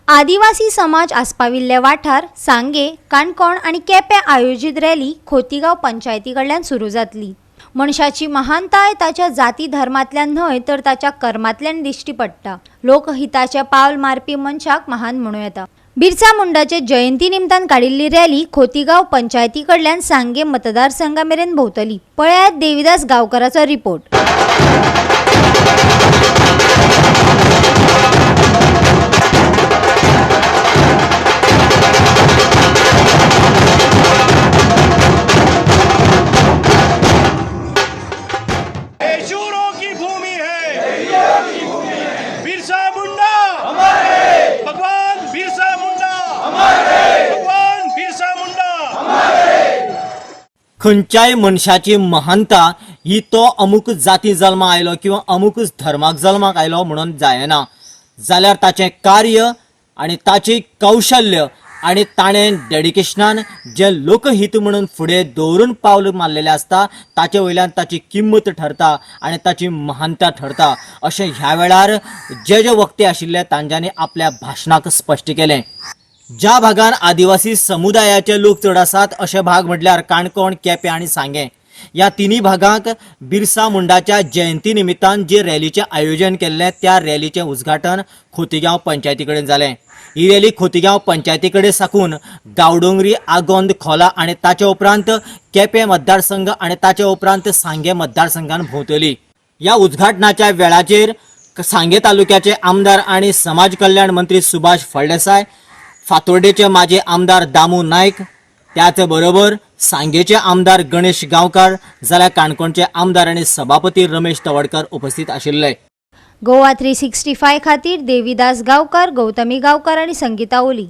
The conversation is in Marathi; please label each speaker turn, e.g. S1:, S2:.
S1: आदिवासी समाज आस्पाविल्ले वाठार सांगे, काणकोण आणि केपें आयोजित रॅली खोतीगांव पंचायती कडल्यान सुरू जातली। मनशाची महानताय ताच्या जाती धर्मांतल्यान न्हय तर ताच्या कर्मांतल्यान दिश्टी पडटा। लोकहिताचे पावल मारपी मनशाक महान म्हणूं येता। बिरसा मुंडाचे जयंती निमतान काडिल्ली रॅली खोतीगांव पंचायती कडल्यान सांगे मतदारसंघा मेरेन भोंवतली। पळयात देविदास गांवकाराचो रिपोर्ट।
S2: बिरसा मुंडा हमारे, भगवान बिरसा मुंडा हमारे, भगवान बिरसा मुंडा हमारे।
S3: खंयच्याय मनशाची महानता ही तो अमुक जाती जल्मा आयलो किंवा अमुकच धर्माक जल्माक आयलो म्हणून जायना, जाल्यार ताचें कार्य आणि ताची कौशल्य आणि ताणें डेडिकेशनान जे लोकहित म्हणून फुडें दवरून पावल मारलेलें आसता ताचे वयल्यान ताची किंमत ठरता आणि ताची महानता ठरता अशें ह्या वेळार जे वक्ते आशिल्ले तांच्यांनी आपल्या भाशणाक स्पश्ट केलें। ज्या भागान आदिवासी समुदायाचे लोक चड आसात अशे भाग म्हटल्यार काणकोण, केपें आणि सांगे या तिनी भागांक बिरसा मुंडाच्या जयंती निमित्तान जे रॅलीचे आयोजन केल्लें त्या रॅलीचें उद्घाटन खोतीगांव पंचायती कडेन जालें। ही रॅली खोतीगांव पंचायती कडेन साकून गांवडोंगरी, आगोंद, खोला आणि ताचे उपरांत केपें मतदारसंघ आणि ताचे उपरांत सांगे मतदारसंघान भोंवतली। या उद्घाटनाच्या वेळाचेर सांगे तालुक्याचे आमदार आणि समाज कल्याण मंत्री सुभाष फळदेसाय, फातोर्डेचे माजी आमदार दामू नायक, त्याच बरोबर सांगेचे आमदार गणेश गांवकार, जाल्यार काणकोणचे आमदार आणि सभापती रमेश तवडकर उपस्थित आशिल्ले।
S1: गोवा 365 खातीर देविदास गांवकार, गौतमी गांवकार आणि संगीता ओली।